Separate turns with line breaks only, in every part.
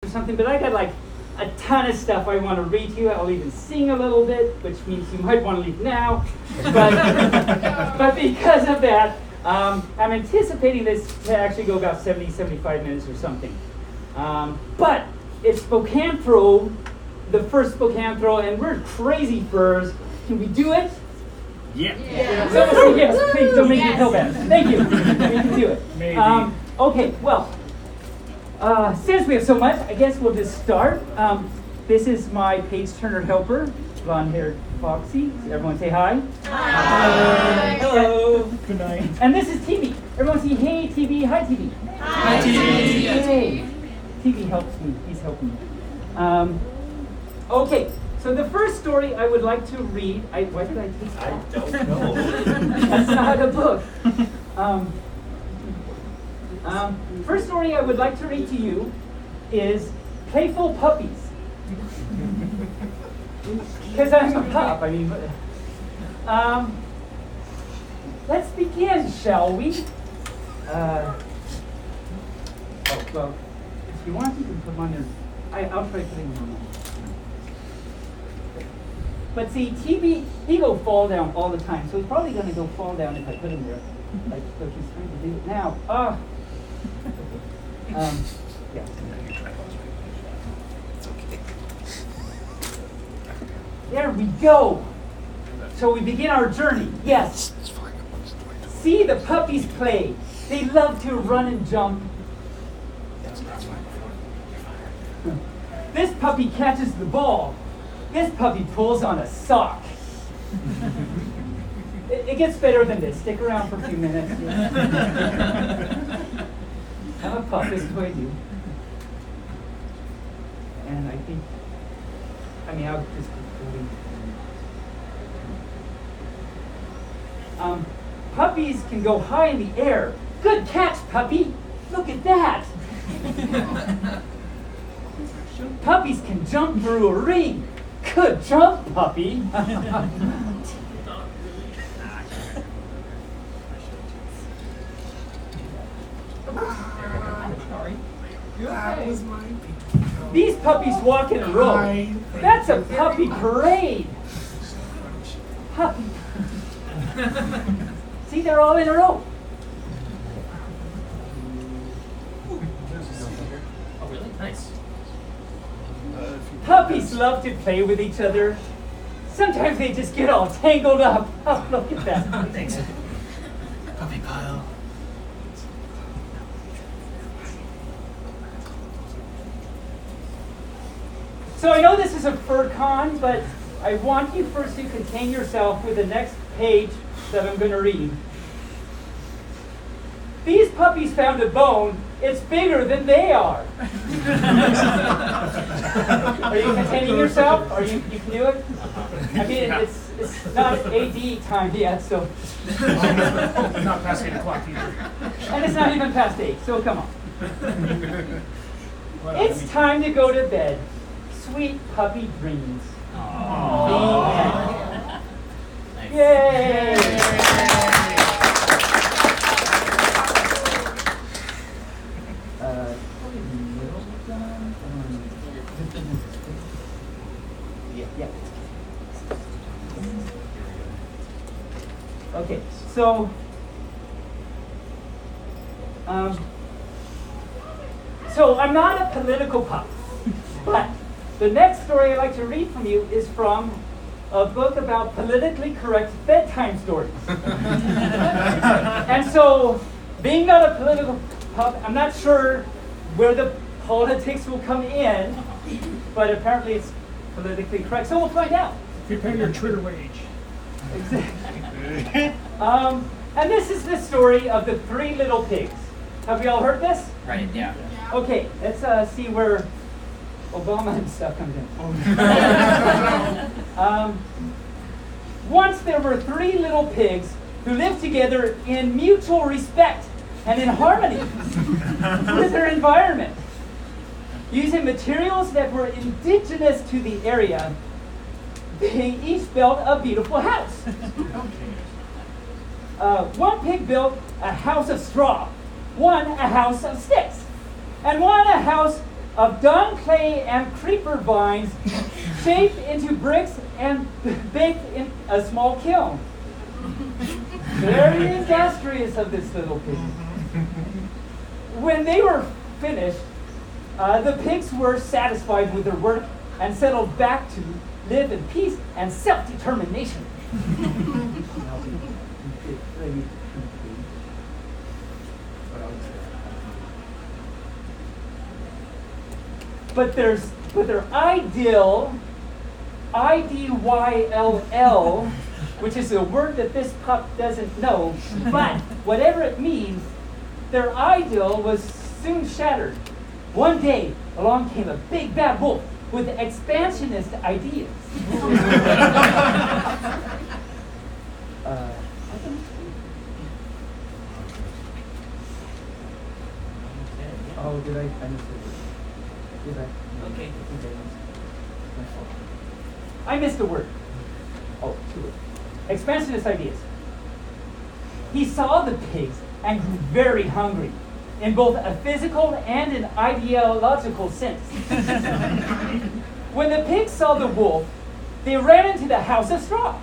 something, but I got like a ton of stuff I want to read to you. I'll even sing a little bit, which means you might want to leave now. But because of that, I'm anticipating this to actually go about 70, 75 minutes or something. But it's SpokAnthro, the first SpokAnthro, and we're crazy furs. Can we do it?
Yeah.
Someone say yes, please, don't make me feel bad. Thank you. We can do it.
Maybe.
Okay, well, since we have so much, I guess we'll just start. This is my page-turner helper, blonde-haired Foxy. Everyone say hi.
Hi.
Hello.
Good night.
And this is TV. Everyone say hey, TV. Hi, TV.
Hi, TV.
Hey. TV helps me. He's helping me. Okay, so the first story I would like to read. Why did I take that?
I don't know.
That's not a book. First story I would like to read to you is Playful Puppies. Because I'm a pup. I mean, let's begin, shall we? Well, if you want, you can put them on your. I'll try putting them on. But see, TB, he go fall down all the time, so he's probably going to go fall down if I put him there. Like he's trying to do it now. Yeah. There we go. So we begin our journey. Yes. See the puppies play. They love to run and jump. This puppy catches the ball. This puppy pulls on a sock. It gets better than this. Stick around for a few minutes. I'm a pup, this is what I do. And I think, I'll just keep going. Puppies can go high in the air. Good catch, puppy. Look at that. Puppies can jump through a ring. Good jump, puppy. These puppies walk in a row. That's a puppy parade. Puppy. See, they're all in a row.
Oh, really? Nice.
Puppies love to play with each other. Sometimes they just get all tangled up. Oh, look at that.
Thanks. Puppy pile.
So I know this is a fur con, but I want you first to contain yourself with the next page that I'm going to read. These puppies found a bone. It's bigger than they are. Are you containing yourself? Are you can do it? I mean, it's not AD time yet, so.
It's not past 8 o'clock either.
And it's not even past 8, so come on. It's time to go to bed. Sweet puppy dreams.
Nice.
Yay! Okay, so I'm not a political pup, but the next story I'd like to read from you is from a book about politically correct bedtime stories. And so, being not a political pup, I'm not sure where the politics will come in, but apparently it's politically correct, so we'll find out.
Prepare your Twitter wage.
Exactly. And this is the story of the 3 little pigs. Have you all heard this?
Right, yeah.
Okay, let's see where Obama and stuff comes in. Once there were 3 little pigs who lived together in mutual respect and in harmony with their environment, using materials that were indigenous to the area. They each built a beautiful house. One pig built a house of straw, one a house of sticks, and one a house of dung, clay, and creeper vines shaped into bricks and baked in a small kiln. Very industrious of this little pig. When they were finished, the pigs were satisfied with their work and settled back to live in peace and self-determination. But their ideal, IDYLL, which is a word that this pup doesn't know, but whatever it means, their ideal was soon shattered. One day, along came a big bad wolf with expansionist ideas. Oh, did I miss it? Did I?
Okay.
I missed a word. Oh, 2 words. Expansionist ideas. He saw the pigs and grew very hungry, in both a physical and an ideological sense. When the pigs saw the wolf, they ran into the house of straw.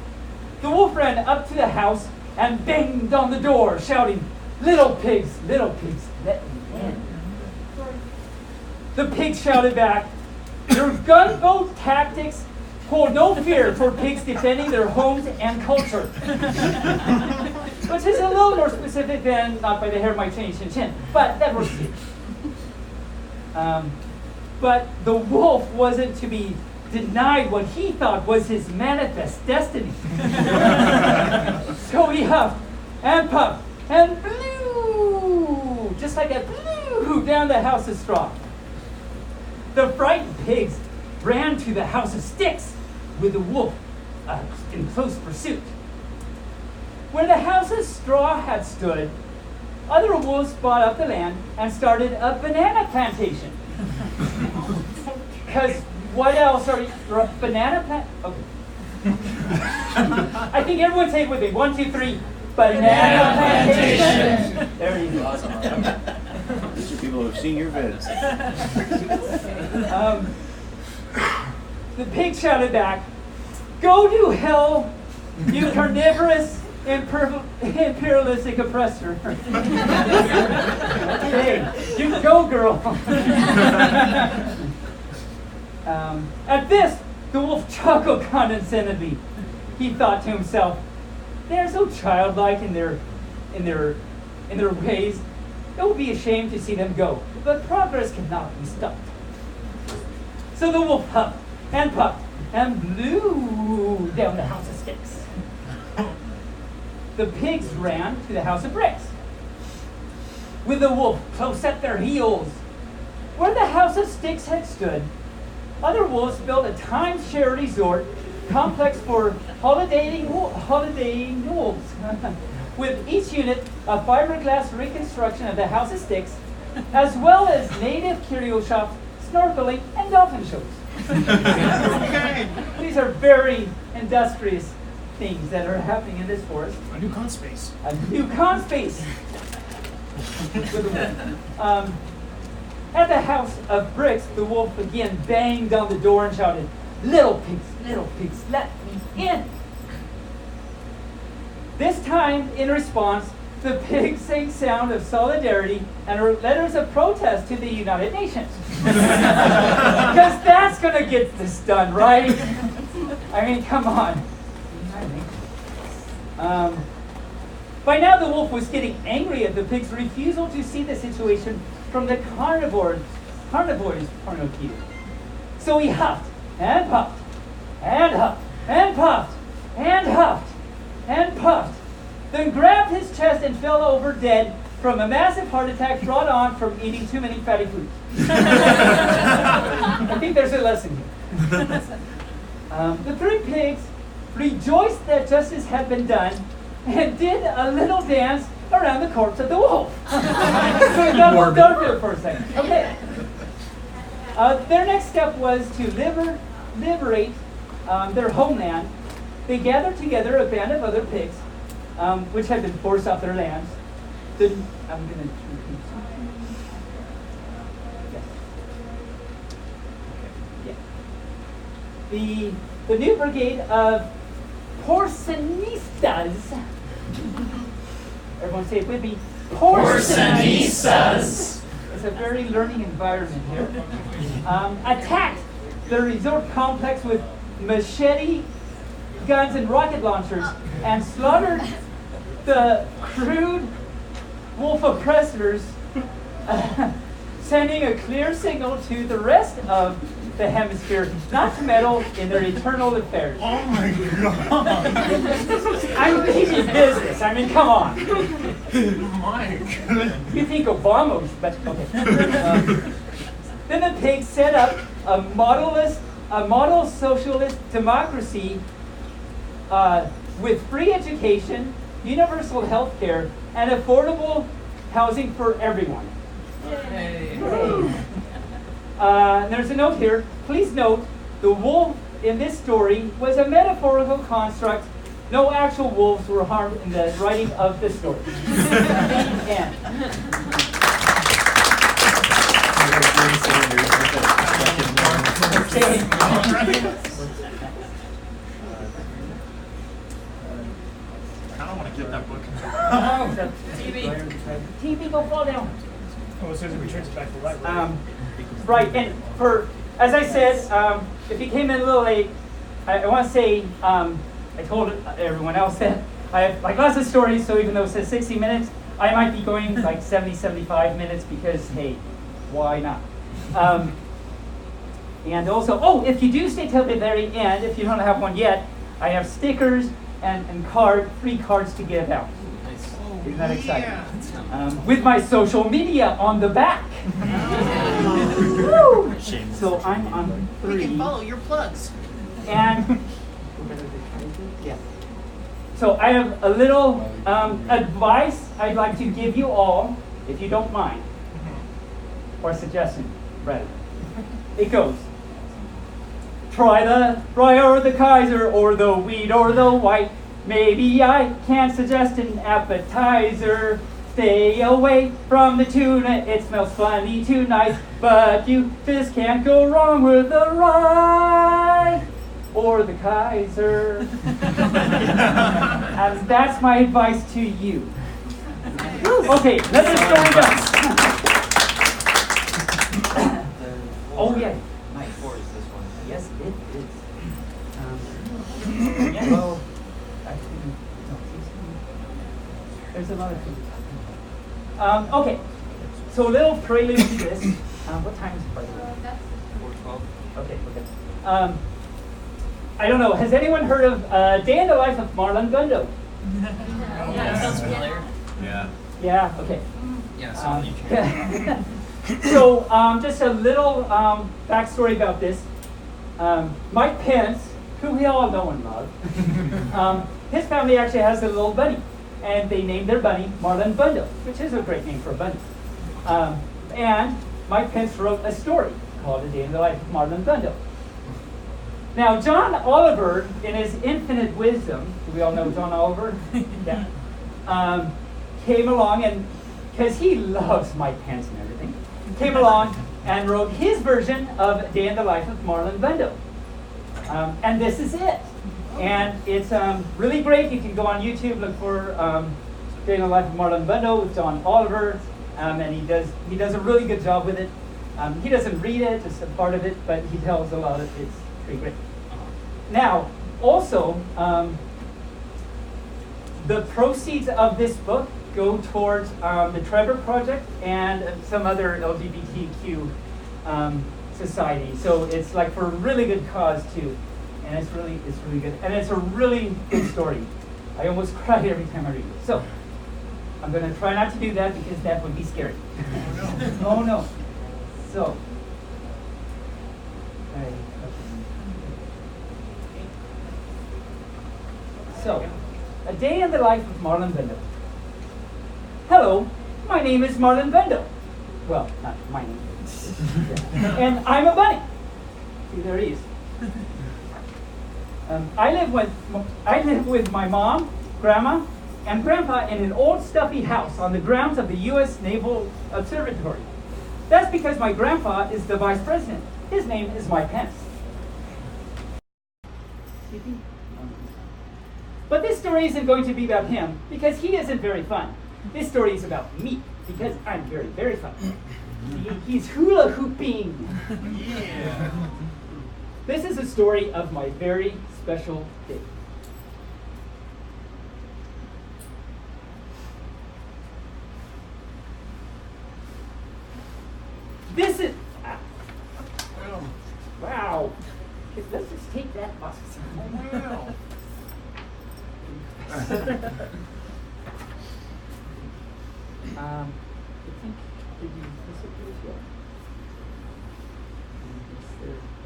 The wolf ran up to the house and banged on the door, shouting, little pigs, let me in." The pigs shouted back, "Your gunboat tactics hold no fear for pigs defending their homes and culture." Which is a little more specific than "not by the hair of my chin, but that works too. But the wolf wasn't to be denied what he thought was his manifest destiny. So he huffed and puffed and blew, just like that, blew down the house of straw. The frightened pigs ran to the house of sticks with the wolf in close pursuit. Where the house of straw had stood, other wolves bought up the land and started a banana plantation. Because what else are you, banana plant? Okay. I think everyone say it with me. 1, 2, 3. Banana plantation. There you go.
These are people who have seen your vids.
The pig shouted back, "Go to hell, you carnivorous imperialistic oppressor." Hey, you go, girl. At this, the wolf chuckled condescendingly. He thought to himself, "They're so childlike in their ways. It would be a shame to see them go, but progress cannot be stopped." So the wolf huffed and puffed and blew down the house of sticks. The pigs ran to the house of bricks, with the wolf close at their heels. Where the house of sticks had stood, other wolves built a timeshare resort complex for holidaying wolves, with each unit a fiberglass reconstruction of the house of sticks, as well as native curio shops, snorkeling, and dolphin shows. These are very industrious things that are happening in this forest.
A new con space.
A new con space. At the house of bricks, the wolf again banged on the door and shouted, little pigs, let me in." This time, in response, the pigs sang sound of solidarity and wrote letters of protest to the United Nations. Because that's going to get this done, right? I mean, come on. By now, the wolf was getting angry at the pig's refusal to see the situation from the carnivore's point of view. So he huffed and puffed and huffed and puffed and huffed and puffed, then grabbed his chest and fell over dead from a massive heart attack brought on from eating too many fatty foods. I think there's a lesson here. The 3 pigs rejoiced that justice had been done and did a little dance around the corpse of the wolf. So we got a little dark there for a second. Okay. Their next step was to liberate their homeland. They gathered together a band of other pigs, which had been forced off their lands. I'm going to repeat something. Yes. the new brigade of porcionistas. Everyone say it with me.
Porcionistas.
It's a very learning environment here. Attacked the resort complex with machete, guns, and rocket launchers, and slaughtered the crude wolf oppressors, sending a clear signal to the rest of the hemisphere not to meddle in their eternal affairs.
Oh my god!
I'm teaching business. I mean, come on.
My goodness.
You think Obama was, but okay. Then the pigs set up a model socialist democracy with free education, universal health care, and affordable housing for everyone.
Hey.
There's a note here. Please note, the wolf in this story was a metaphorical construct. No actual wolves were harmed in the writing of the story. The end.
I don't want to get that book.
TV, go fall down.
Oh, it says it returns back to the library.
Right, and as I said, if you came in a little late, I want to say, I told everyone else that I have like lots of stories, so even though it says 60 minutes, I might be going like 70, 75 minutes because, hey, why not? And also, if you do stay till the very end, if you don't have one yet, I have stickers and free cards to give out.
Nice.
Isn't that exciting? With my social media on the back. Woo! So I'm on 3.
We can follow your plugs.
And yeah. So I have a little advice I'd like to give you all, if you don't mind, or suggestion, rather. It goes. Try the rye or the Kaiser or the wheat or the white. Maybe I can suggest an appetizer. Stay away from the tuna, it smells funny tonight. But you just can't go wrong with the rye or the Kaiser. And that's my advice to you. Okay, let's get started. Oh yeah.
Nice. Or is this one?
Yes, it is. Yeah, well, actually, no, there's a lot of things. Okay, so a little prelude to this. What time is it, by the way?
4:12.
Okay, okay. I don't know, has anyone heard of Day in the Life of Marlon Bundo?
Yeah, sounds familiar.
Yeah.
Yeah, okay.
Yeah, so on YouTube.
So, just a little backstory about this. Mike Pence, who we all know and love, his family actually has a little bunny, and they named their bunny Marlon Bundo, which is a great name for a bunny. And Mike Pence wrote a story called A Day in the Life of Marlon Bundo. Now, John Oliver, in his infinite wisdom, do we all know John Oliver? Yeah. Came along, and because he loves Mike Pence and everything, came along and wrote his version of A Day in the Life of Marlon Bundo. And this is it. And it's really great. You can go on YouTube, look for Day in the Life of Marlon Bundo with John Oliver, and he does a really good job with it. He doesn't read it, just a part of it, but he tells a lot of it. It's pretty great. Now, also, the proceeds of this book go towards the Trevor Project and some other LGBTQ society. So it's like for a really good cause too, and it's really good, and it's a really good story. I almost cry every time I read it. So I'm going to try not to do that because that would be scary. Oh no. So. So, A Day in the Life of Marlon Bundo. Hello, my name is Marlon Bundo. Well, not my name. And I'm a bunny. See, there he is. I live with my mom, grandma, and grandpa in an old stuffy house on the grounds of the U.S. Naval Observatory. That's because my grandpa is the vice president. His name is Mike Pence. sleepy? But this story isn't going to be about him because he isn't very fun. This story is about me because I'm very, very fun. He's hula hooping.
Yeah.
This is a story of my very special day. This is, wow. Okay, let's just take that off.
Wow.
I think, did you disappear as well?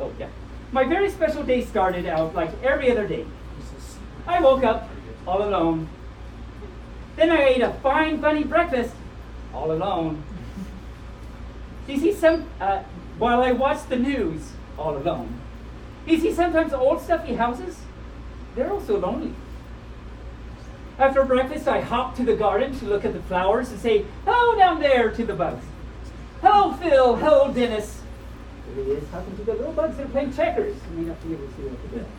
Oh, yeah. My very special day started out like every other day. I woke up all alone. Then I ate a fine bunny breakfast all alone. You see, while I watched the news all alone. You see, sometimes old stuffy houses, they're also lonely. After breakfast, I hopped to the garden to look at the flowers and say, hello down there to the bugs. Hello, Phil. Hello, Dennis. There he is, talking to the little bugs that are playing checkers. You may not be able to see what they're doing.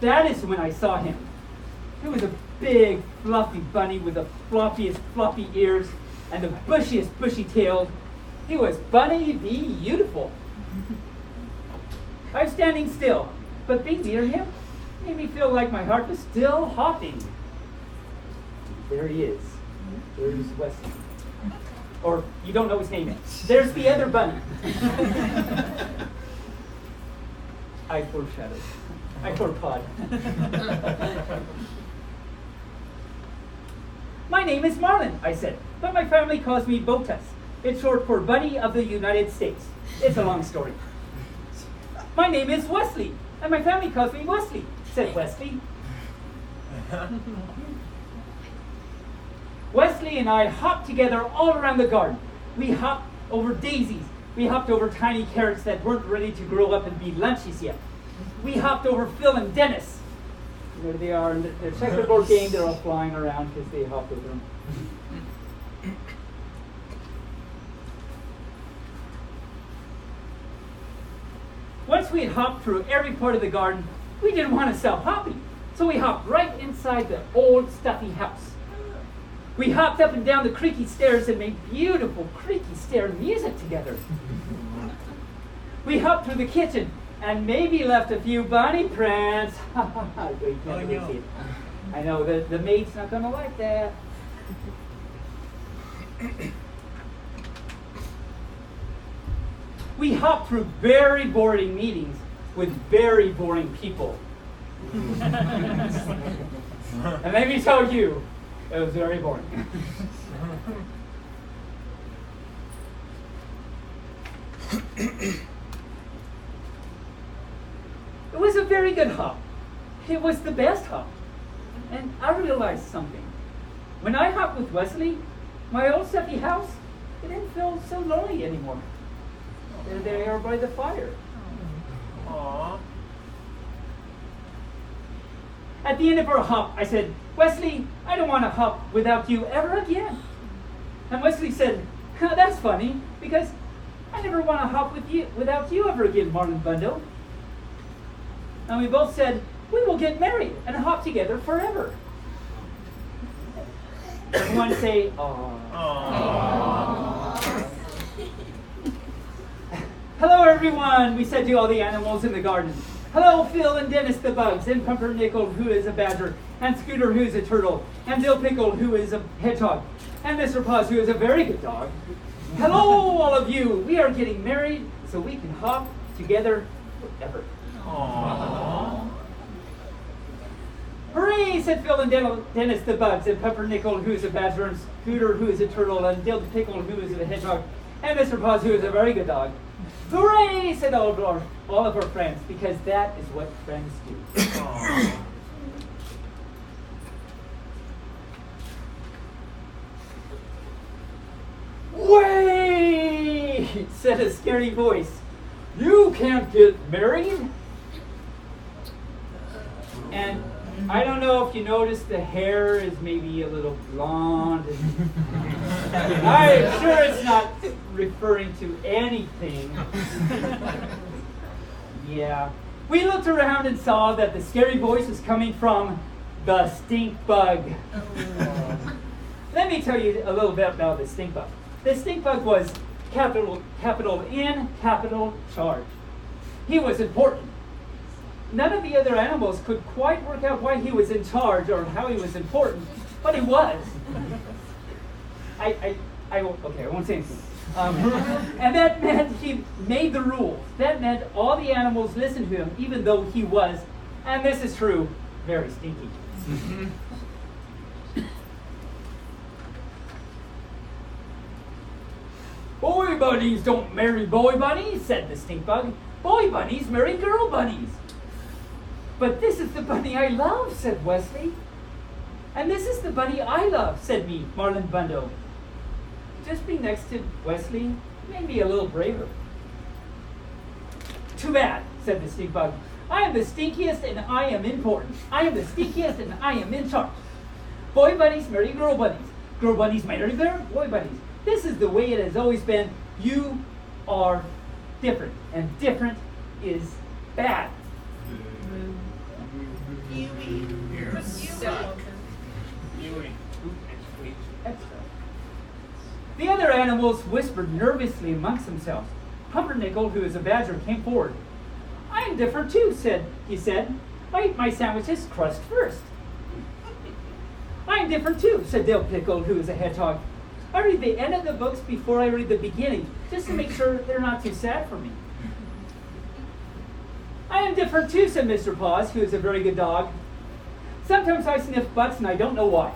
That is when I saw him. He was a big, fluffy bunny with the floppiest, floppy ears and the bushiest, bushy tail. He was Bunny beautiful. I was standing still, but being near him made me feel like my heart was still hopping. There he is. There's Wesley. Or you don't know his name yet. There's the other bunny. I foreshadowed. I forepod. My name is Marlon, I said, but my family calls me Botas. It's short for Bunny of the United States. It's a long story. My name is Wesley, and my family calls me Wesley, said Wesley. Wesley and I hopped together all around the garden. We hopped over daisies. We hopped over tiny carrots that weren't ready to grow up and be lunches yet. We hopped over Phil and Dennis. There they are in their checkerboard game. They're all flying around because they hopped over them. Once we had hopped through every part of the garden, we didn't want to stop hopping. So we hopped right inside the old stuffy house. We hopped up and down the creaky stairs and made beautiful creaky stair music together. We hopped through the kitchen and maybe left a few bunny prints. Wait, can't really see it. I know, the maid's not going to like that. We hopped through very boring meetings with very boring people. And let me tell you, it was very boring. It was a very good hop. It was the best hop. And I realized something. When I hopped with Wesley, my old stuffy house, it didn't feel so lonely anymore. There they are by the fire.
Aww.
At the end of our hop, I said, Wesley, I don't want to hop without you ever again. And Wesley said, that's funny, because I never want to hop with you without you ever again, Marlon Bundo. And we both said, we will get married and hop together forever. Everyone say, aww.
Aww.
Hello, everyone, we said to all the animals in the garden. Hello, Phil and Dennis the bugs, and Pumpernickel, who is a badger, and Scooter, who is a turtle, and Dill Pickle, who is a hedgehog, and Mr. Paws, who is a very good dog. Hello, all of you. We are getting married so we can hop together forever.
Aww.
Hooray, said Phil and Dennis the bugs, and Pumpernickel, who is a badger, and Scooter, who is a turtle, and Dill Pickle, who is a hedgehog, and Mr. Paws, who is a very good dog. Hooray, said all of our friends, because that is what friends do.
Aww.
Wait, said a scary voice. You can't get married? And I don't know if you noticed the hair is maybe a little blonde. I'm sure it's not referring to anything. Yeah. We looked around and saw that the scary voice was coming from the stink bug. Let me tell you a little bit about the stink bug. The stink bug was capital N, capital charge. He was important. None of the other animals could quite work out why he was in charge or how he was important, but he was. I won't say anything. And that meant he made the rules. That meant all the animals listened to him, even though he was, and this is true, very stinky. Boy bunnies don't marry boy bunnies, said the stink bug. Boy bunnies marry girl bunnies. But this is the bunny I love, said Wesley. And this is the bunny I love, said me, Marlon Bundo. Just being next to Wesley made me a little braver. Too bad, said the stink bug. I am the stinkiest and I am important. I am the stinkiest and I am in charge. Boy bunnies marry girl bunnies. Girl bunnies marry boy bunnies. This is the way it has always been. You are different, and different is bad. The other animals whispered nervously amongst themselves. Pumpernickel, who is a badger, came forward. I am different too, he said. I eat my sandwiches crust first. I am different too, said Dill Pickle, who is a hedgehog. I read the end of the books before I read the beginning, just to make sure they're not too sad for me. I am different too, said Mr. Paws, who is a very good dog. Sometimes I sniff butts and I don't know why.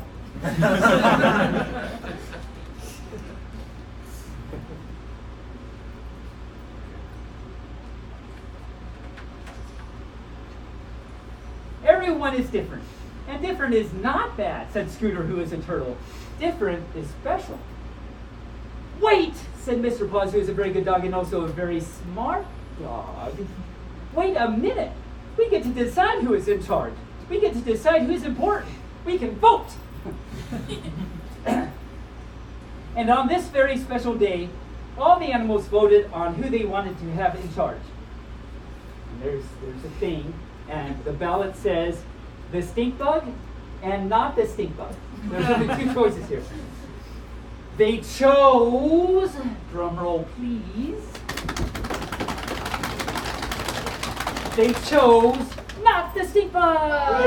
Everyone is different, and different is not bad, said Scooter, who is a turtle. Different is special. Wait, said Mr. Paws, who is a very good dog and also a very smart dog. Wait a minute. We get to decide who is in charge. We get to decide who is important. We can vote. And on this very special day, all the animals voted on who they wanted to have in charge. And there's a thing, and the ballot says the stink bug and not the stink bug. There's only two choices here. They chose, drum roll please, they chose not the stink bug.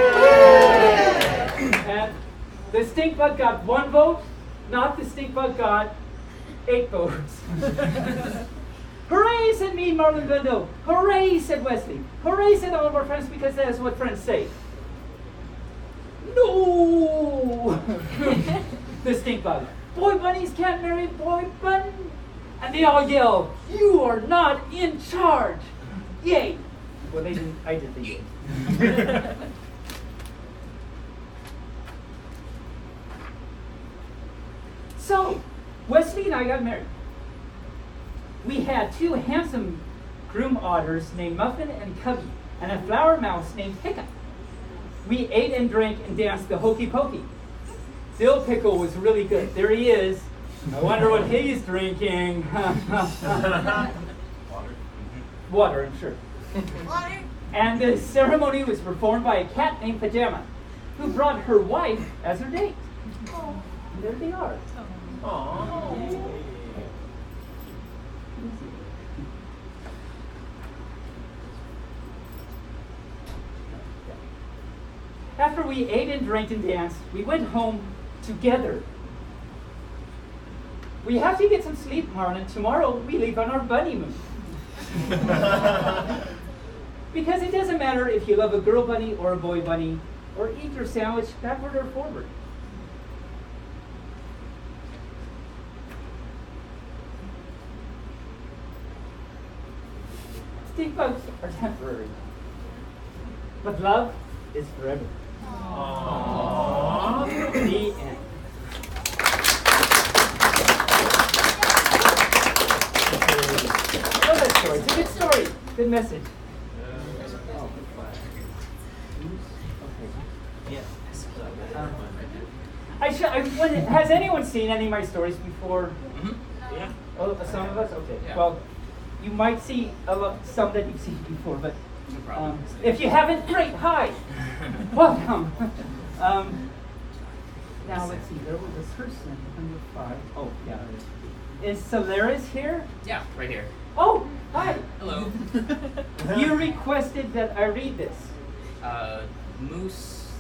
And the stink bug got 1 vote, not the stink bug got 8 votes. Hooray, said me, Marlon Bundo. Hooray, said Wesley. Hooray, said all of our friends, because that is what friends say. No! The stink bug. Boy bunnies can't marry boy bun. And they all yell, you are not in charge. Yay. Well, they didn't, I did the yay. So, Wesley and I got married. We had 2 handsome groom otters named Muffin and Cubby, and a flower mouse named Hiccup. We ate and drank and danced the hokey pokey. Dill Pickle was really good. There he is. I wonder what he's drinking. Water, I'm sure.
Water.
And the ceremony was performed by a cat named Pajama, who brought her wife as her date.
Oh.
And there they are.
Aww.
After we ate and drank and danced, we went home together. We have to get some sleep, Marlon. Tomorrow we leave on our bunny moon. Because it doesn't matter if you love a girl bunny or a boy bunny, or eat your sandwich backward or forward. Stink bugs are temporary, but love is forever.
Aww.
The end. Love that story. It's a good story. Good message. Has anyone seen any of my stories before?
Yeah.
Oh, some of us? Okay.
Yeah.
Well, you might see some that you've seen before, but
No problem.
if you haven't, great, hi. Welcome. Now let's see, there was a person, number 5. Oh, yeah. Is Solaris here?
Yeah, right here.
Oh, hi.
Hello.
You requested that I read this.
Moose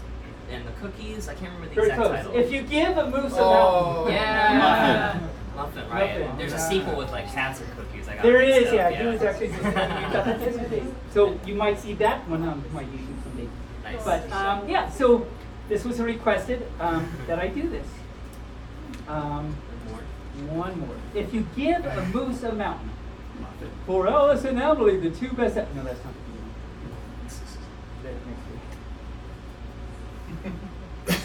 and the cookies. I can't remember the
Very
exact
close.
title.
If you give a moose a
Oh.
mountain.
Yeah. Muffin, right?
Muffin.
There's a sequel with like cats or cookies. I got
There
mixed
is,
up,
yeah. He was actually just telling me about that yesterday. So you might see that one on my YouTube someday.
Nice.
But yeah, so this was requested that I do this. One more. If you give a moose a mountain, for Alice and Emily, the 2 best. No, that's not the one. Next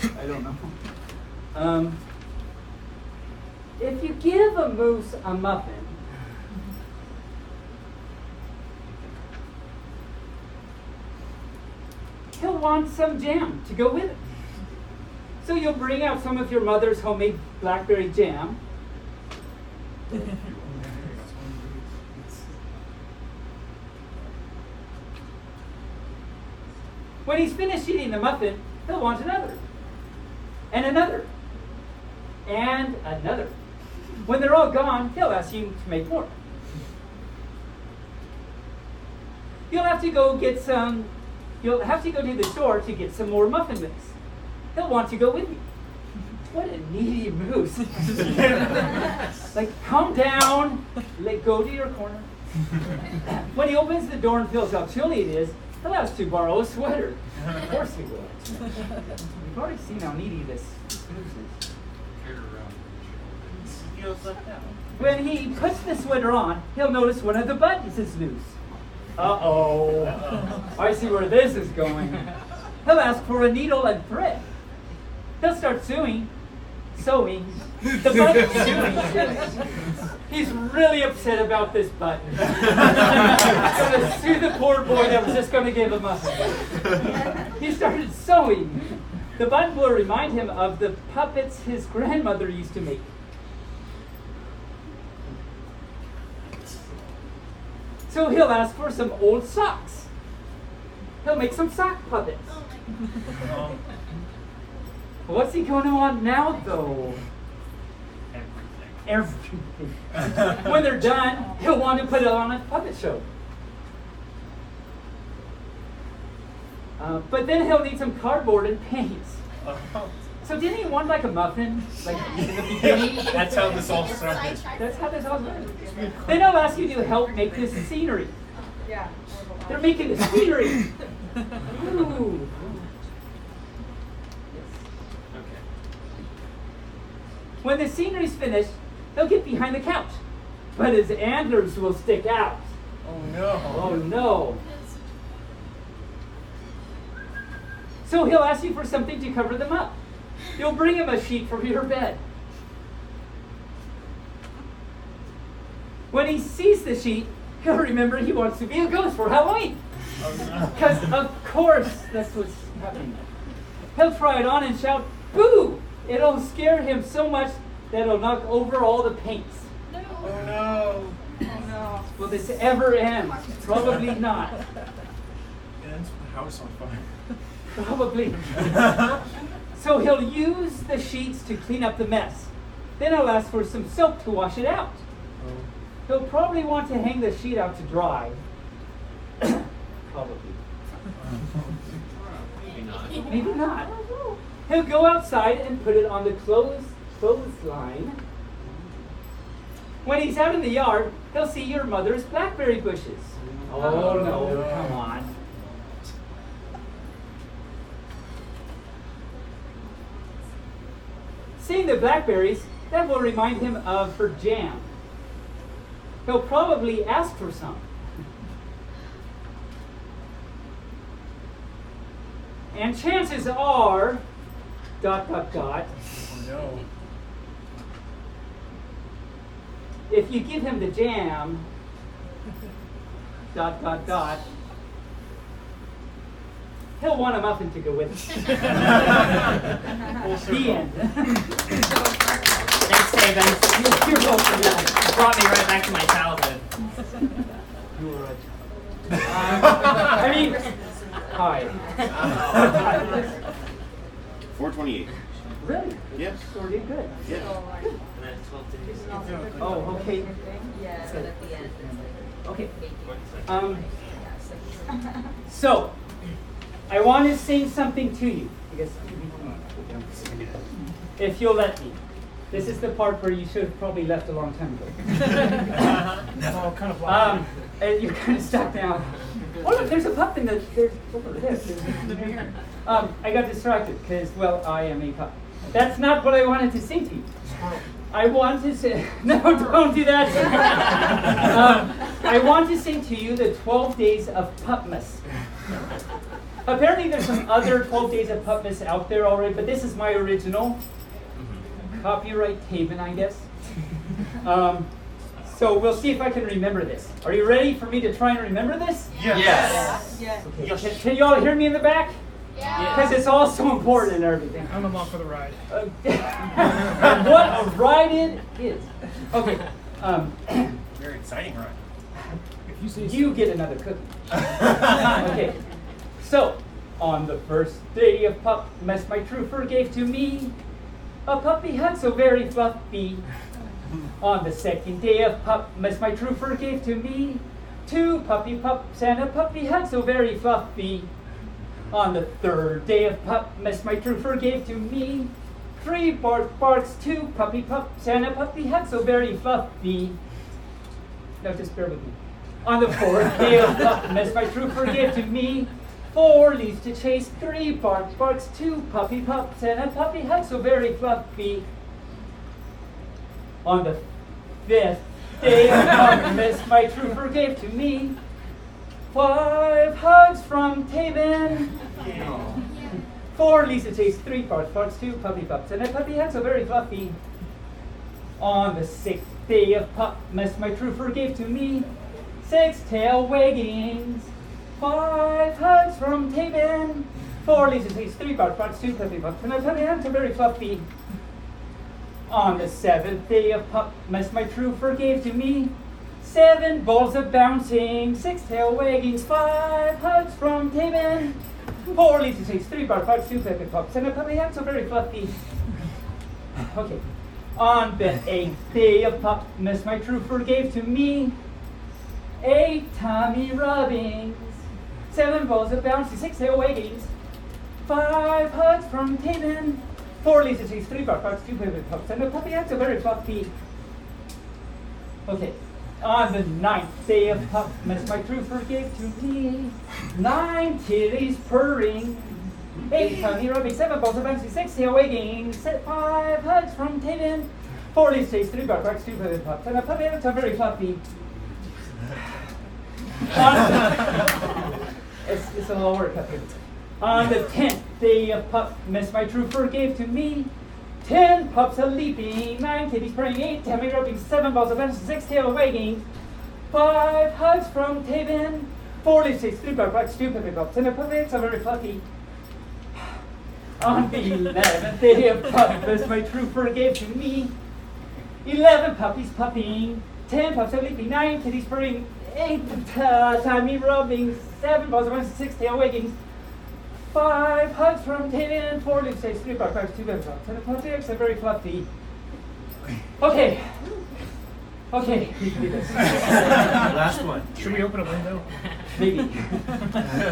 week. I don't know. If you give a moose a muffin, he'll want some jam to go with it. So you'll bring out some of your mother's homemade blackberry jam. When he's finished eating the muffin, he'll want another. And another. And another. When they're all gone, he'll ask you to make more. You'll have to go to the store to get some more muffin mix. He'll want to go with you. What a needy moose. Like, calm down, go to your corner. When he opens the door and feels how chilly it is, he'll ask to borrow a sweater. Of course he will. We've already seen how needy this moose is. When he puts the sweater on, he'll notice one of the buttons is loose. Uh-oh. I see where this is going. He'll ask for a needle and thread. He'll start sewing. The button's sewing. He's really upset about this button. He's going to sue the poor boy that was just going to give him a. He started sewing. The button will remind him of the puppets his grandmother used to make. So he'll ask for some old socks. He'll make some sock puppets. What's he going to want now, though? Everything. When they're done, he'll want to put it on a puppet show. But then he'll need some cardboard and paints. So didn't he want like a muffin, like in the beginning?
That's how this all started.
That's how this all started. Then he'll ask you to help make this scenery.
Yeah.
They're making the scenery. Ooh. When the scenery's finished, he'll get behind the couch, but his antlers will stick out.
Oh no.
Oh no. So he'll ask you for something to cover them up. You'll bring him a sheet from your bed. When he sees the sheet, he'll remember he wants to be a ghost for Halloween. Because, of course, that's what's happening. He'll try it on and shout, "Boo!" It'll scare him so much that it'll knock over all the paints.
Oh no.
Oh no.
Will this ever end? Probably not.
It ends with the house on fire.
Probably. So he'll use the sheets to clean up the mess. Then he'll ask for some soap to wash it out. He'll probably want to hang the sheet out to dry. Probably. Maybe not. He'll go outside and put it on the clothesline. When he's out in the yard, he'll see your mother's blackberry bushes. Oh no, come on. Seeing the blackberries, that will remind him of her jam. He'll probably ask for some. And chances are, ...
Oh no.
if you give him the jam, ... he'll want a muffin to go with it. The end. Taebyn. You're welcome.
It brought me right back to my childhood.
You were I mean, hi.
428.
Really?
Yes.
Already good.
Yeah.
And then 12 days.
Oh, okay.
Yeah, but at the end, it's like
Okay.
baking.
So, I want to sing something to you. I guess if you'll let me. This is the part where you should have probably left a long time ago.
Oh, kind of
And you're kind of stuck now. Oh look, there's a pup in the. There's over there. I got distracted because, well, I am a pup. That's not what I wanted to sing to you. I want to say, no, don't do that. I want to sing to you the 12 Days of Pupmas. Apparently there's some other 12 Days of Pupmas out there already, but this is my original. Copyright Taebyn, I guess. So we'll see if I can remember this. Are you ready for me to try and remember this?
Yes.
Yeah.
Okay. Can you all hear me in the back? Because it's all so important and everything.
I'm along for the ride.
And what a ride it is. Okay.
Very exciting ride. If you say
You get another cookie. Okay. So, on the first day of Pupmas, my true fur gave to me a puppy hut so very fluffy. On the second day of Pupmas, my true fur gave to me 2 puppy pups and a puppy hut so very fluffy. On the third day of Pupmas, my true fur gave to me 3 barks, 2 puppy pups and a puppy hut so very fluffy. Now just bear with me. On the fourth day of Pupmas, my true fur gave to me 4 leaves to chase, 3 barks, 2 puppy pups and a puppy hut so very fluffy. On the 5th day of Pupmas, my true fur gave to me 5 hugs from Taebyn. 4 leaves to chase, 3 barks, 2 puppy pups and a puppy hut so very fluffy. On the 6th day of Pupmas, my true fur gave to me 6 tail waggings, 5 hugs from Taebyn. 4 leaves to chase, 3 barks, 2 puppy pups and a puppy hut so very fluffy. On the 7th day of Pupmas, my true fur gave to me 7 balls of bouncing, 6 tail waggings, 5 hugs from Taebyn. 4 leaves to chase, 3 barks, 2 puppy pups and a puppy hut so very fluffy. Okay. On the 8th day of Pupmas, my true fur gave to me 8 tummy rubbings, 7 balls of bouncing, 6 tail waggings, 5 hugs from Taebyn. 4 leaves to chase, 3 barks, 2 puppy pups and a puppy hut so very fluffy. Okay. On the 9th day of Pupmas, my true fur gave to me 9 kitties purring, 8 tummy rubbing, 7 balls of bouncing, 6 tail wagging, 5 hugs from Taebyn. 4 leaves to chase, 3 barks, 2 puppy pups and a puppy hut so very fluffy. It's a little work up here. On the 10th day of Pupmas, my true fur gave to me 10 pups a leaping, 9 kitties purring, 8 tummy rubbing, 7 balls of bouncing, 6 tail wagging, 5 hugs from Taebyn. 4 leaves to chase, 3 barks, 2 puppy pups and a puppy hut so very fluffy. On the 11th day of Pupmas, my true fur gave to me 11 puppies pupping, 10 pups a leaping, 9 kitties purring, 8 tummy rubbing, 7 balls of bouncing, 6 tail waggings, 5 hugs from Taebyn. 4 leaves to chase, 3 barks, 2 puppy pups and a puppy hut so very fluffy. Okay. Okay, we can do this.
Last one. Should we open a window?
Maybe.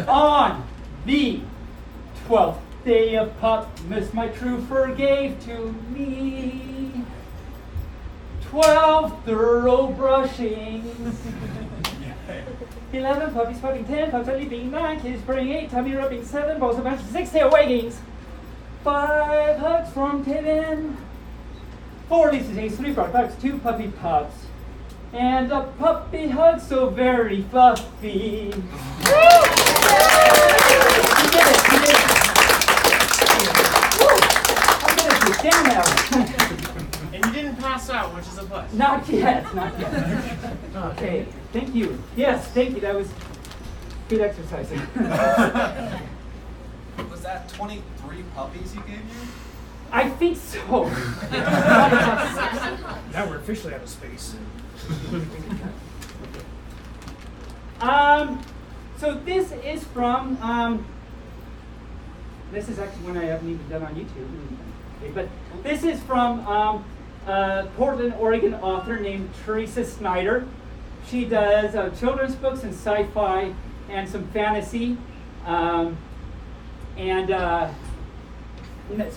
On the 12th day of Pupmas, my true fur gave to me 12 thorough brushings, 11 puppies pupping, 10 pups leaping, 9 kitties purring, 8 tummy rubbing, 7 balls of bouncing, 6 tail waggings, 5 hugs from Taebyn. 4 leaves to chase, 3 barks, 2 puppy pups, and a puppy hug so very fluffy. You did it, you did it. Woo! I'm gonna sit down now.
And you didn't pass out, which is a plus.
Not yet, not yet. Okay, thank you. Yes, thank you, that was good exercising.
Was that 23 puppies you gave you?
I think so.
Now we're officially out of space.
So this is from, this is actually one I haven't even done on YouTube. Okay, but this is from Portland, Oregon author named Teresa Snyder. She does children's books and sci-fi and some fantasy. So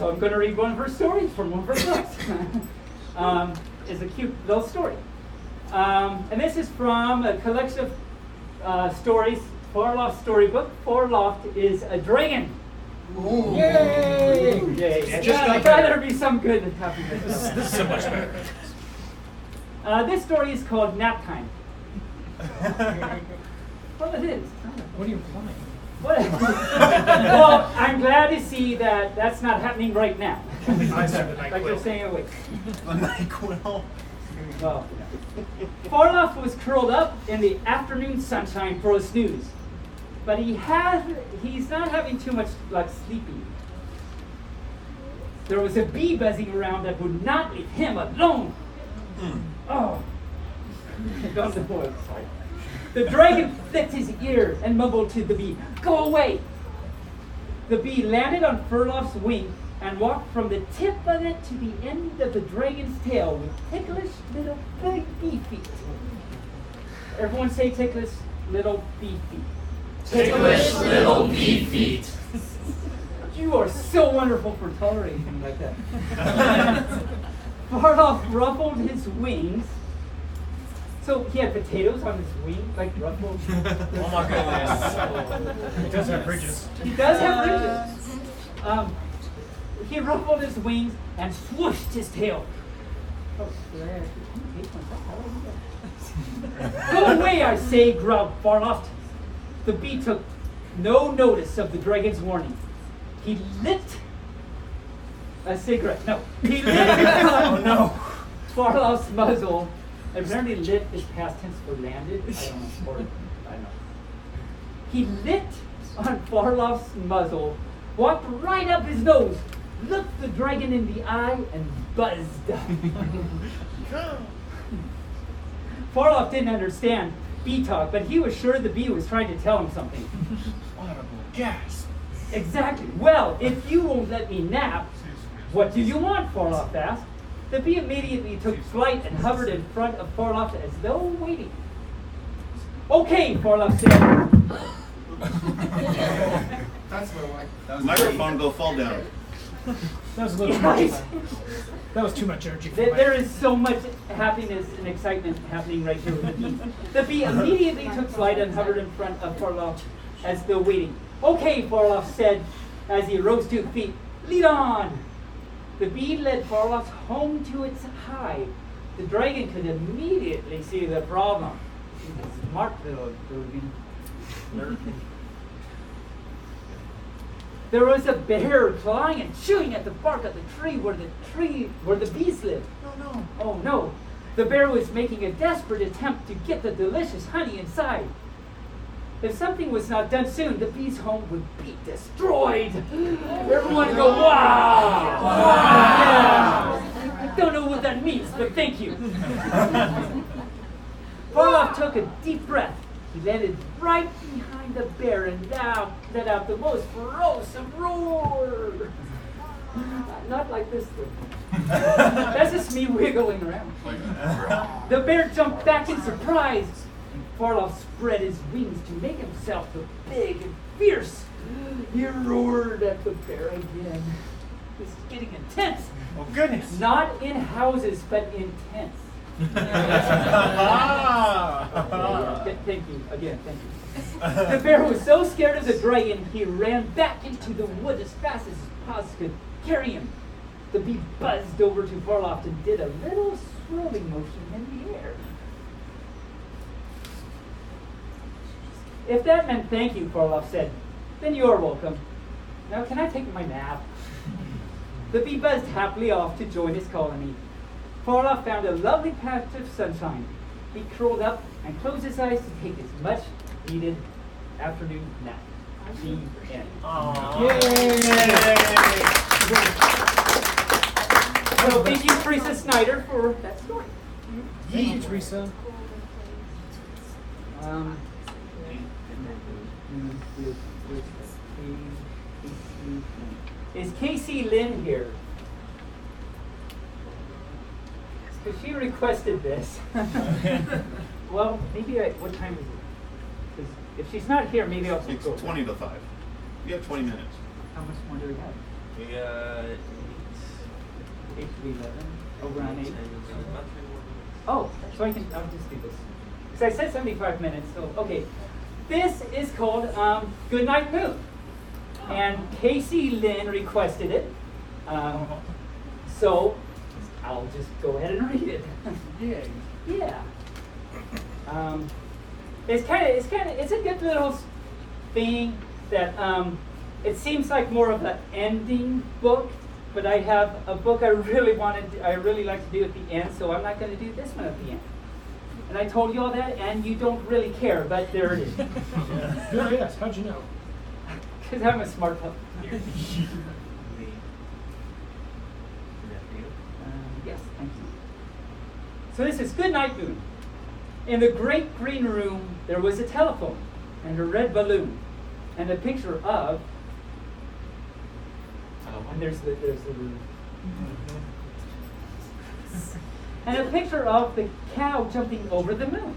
I'm going to read one of her stories from one of her books. It's a cute little story. And this is from a collection of stories, Farloft storybook. Farloft is a dragon.
Ooh.
Yay! Yay!
It just got
I'd rather
better.
be some good than happy.
This is so much better.
This story is called Naptime. Well, it is.
What are you implying?
What? Well, I'm glad to see that that's not happening right now.
I said the
Like
NyQuil.
you're saying away.
The NyQuil.
Well, Farloff was curled up in the afternoon sunshine for a snooze, but he's not having too much luck sleeping. There was a bee buzzing around that would not leave him alone. Oh, don't the boy. Sorry. The dragon flicked his ear and mumbled to the bee, "Go away!" The bee landed on Farloff's wing and walked from the tip of it to the end of the dragon's tail with ticklish little big bee feet. Everyone say ticklish little bee feet.
Ticklish little bee feet.
You are so wonderful for tolerating him like that. Farloff ruffled his wings. So he had potatoes on his wing, like ruffled.
Oh my goodness.
It does have bridges.
He does have ridges. He ruffled his wings and swooshed his tail. Oh, go away, I say, growled Farloff. The bee took no notice of the dragon's warning. He lit a cigarette. No, he lit
Oh no.
Farloff's muzzle. Apparently lit is past tense for landed. I don't know. Or, I don't know. He lit on Farloff's muzzle, walked right up his nose, looked the dragon in the eye, and buzzed. Farloff didn't understand bee talk, but he was sure the bee was trying to tell him something.
Audible gasp.
Exactly. Well, if you won't let me nap, what do you want? Farloff asked. The bee immediately took flight and hovered in front of Farloff as though waiting. Okay, Farloff said.
That's my wife.
Microphone go fall down.
That was a little much. That was too much energy for my...
There is so much happiness and excitement happening right here with the bee. The bee immediately took flight and hovered in front of Farloff as though waiting. Okay, Farloff said as he rose to his feet. Lead on! The bee led Farloff home to its hive. The dragon could immediately see the problem. He's a smart little bee. There was a bear clawing and chewing at the bark of the tree where the bees lived.
No.
Oh no! The bear was making a desperate attempt to get the delicious honey inside. If something was not done soon, the bee's home would be destroyed. Everyone go, wow! Wow! Yeah. I don't know what that means, but thank you. Farloff took a deep breath. He landed right behind the bear and now let out the most ferocious roar. Not like this though. That's just me wiggling around. The bear jumped back in surprise. Farloff spread his wings to make himself look big and fierce. He roared at the bear again. This is getting intense.
Oh goodness.
Not in houses, but in tents. Thank you. Again, thank you. The bear was so scared of the dragon, he ran back into the wood as fast as his paws could carry him. The bee buzzed over to Farloff and did a little swirling motion in the air. If that meant thank you, Farloff said, then you're welcome. Now can I take my nap? The bee buzzed happily off to join his colony. Farloff found a lovely patch of sunshine. He curled up and closed his eyes to take his much-needed afternoon nap. The end.
Aww.
Yay! So thank you, Teresa Snyder, for that story.
Thank you, Teresa.
Is Casey Lynn here? Because she requested this. Well, maybe what time is it? 'Cause if she's not here, maybe I'll
It's
go.
20 to 5. You have 20 minutes.
How much more do we have? 8 to 11. Around 8. Oh, so I'll just do this. Because I said 75 minutes, so okay. This is called Goodnight Moon. And Casey Lynn requested it. So I'll just go ahead and read it.
Yay.
Yeah. It's a good little thing that it seems like more of an ending book, but I have a book I really like to do at the end, so I'm not going to do this one at the end. And I told you all that, and you don't really care, but there it is.
Oh, yes. How'd you know?
Because I'm a smart pup. Yes, thank you. So this is Goodnight Moon. In the great green room, there was a telephone and a red balloon and a picture of. And there's the room. And a picture of the cow jumping over the moon.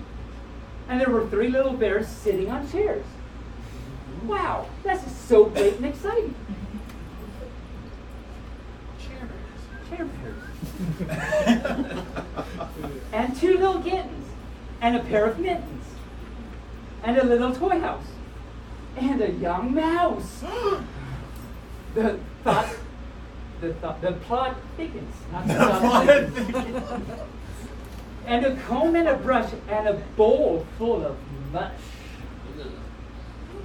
And there were 3 little bears sitting on chairs. Wow, that's just so great and exciting. Chair bears. And 2 little kittens. And a pair of mittens. And a little toy house. And a young mouse. The plot thickens. Not the plot thickens. And a comb and a brush and a bowl full of mush.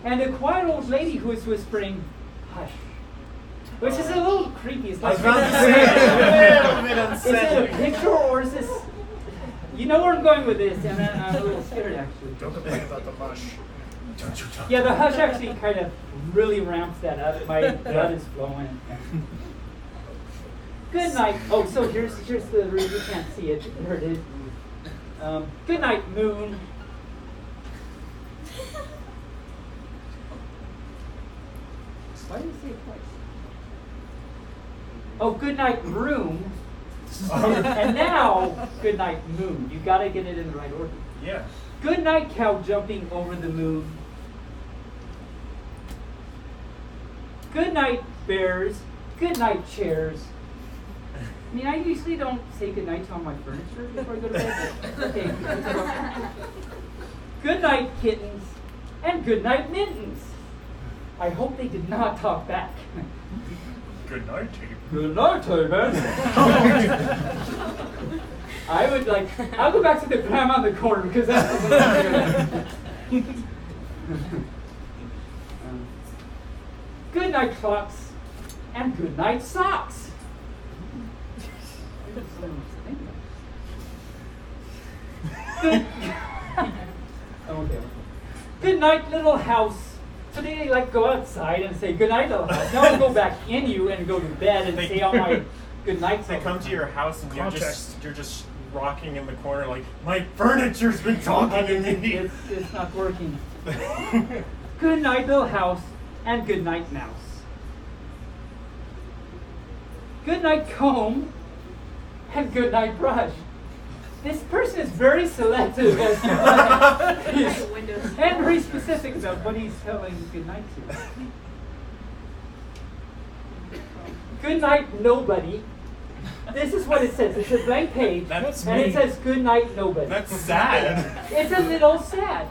And a quiet old lady who is whispering, hush. Which is a little creepy. It's like,
I was about to say, a little bit
is it a
unsettling.
picture or is this? You know where I'm going with this, and I'm a little scared actually.
Don't complain about the mush.
Yeah, the hush actually kind of really ramps that up. My blood is flowing. Good night. Oh, so here's the room. You can't see it. There it is. Good night, moon. Why did you say it twice? Oh, good night, room. And now, good night, moon. You gotta get it in the right order.
Yeah.
Good night, cow jumping over the moon. Good night, bears. Good night, chairs. I mean, I usually don't say good night to all my furniture before I go to bed. But okay. Good night, kittens. And good night, mittens. I hope they did not talk back.
Good night, Taebyn.
Good night, Taebyn. I'll go back to the grandma in the corner because that's the good night, clocks, and good night, socks. Good, okay. Good night, little house. So they like go outside and say good night, little house. Now I'll go back in you and go to bed and say all my good nights.
They come to your house and
Context.
you're just rocking in the corner like my furniture's been talking to me.
It's not working. Good night, little house, and good night, mouse. Good night, comb, and good night, brush. This person is very selective as to and very specific about what he's telling good night to. Good night, nobody. This is what it says. It's a blank page,
That's
and
me.
it says good night, nobody.
That's sad.
It's a little sad.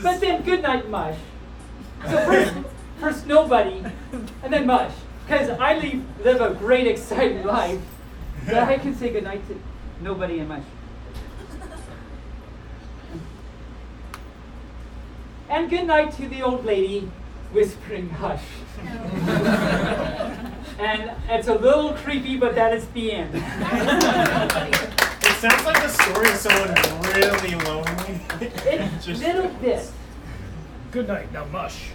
But then good night, mush. So first nobody, and then mush. Because I live a great, exciting life that I can say good night to nobody and mush. And good night to the old lady whispering hush. And it's a little creepy, but that is the end.
It sounds like the story of someone really lonely.
It's a little bit.
Good night. Now mush.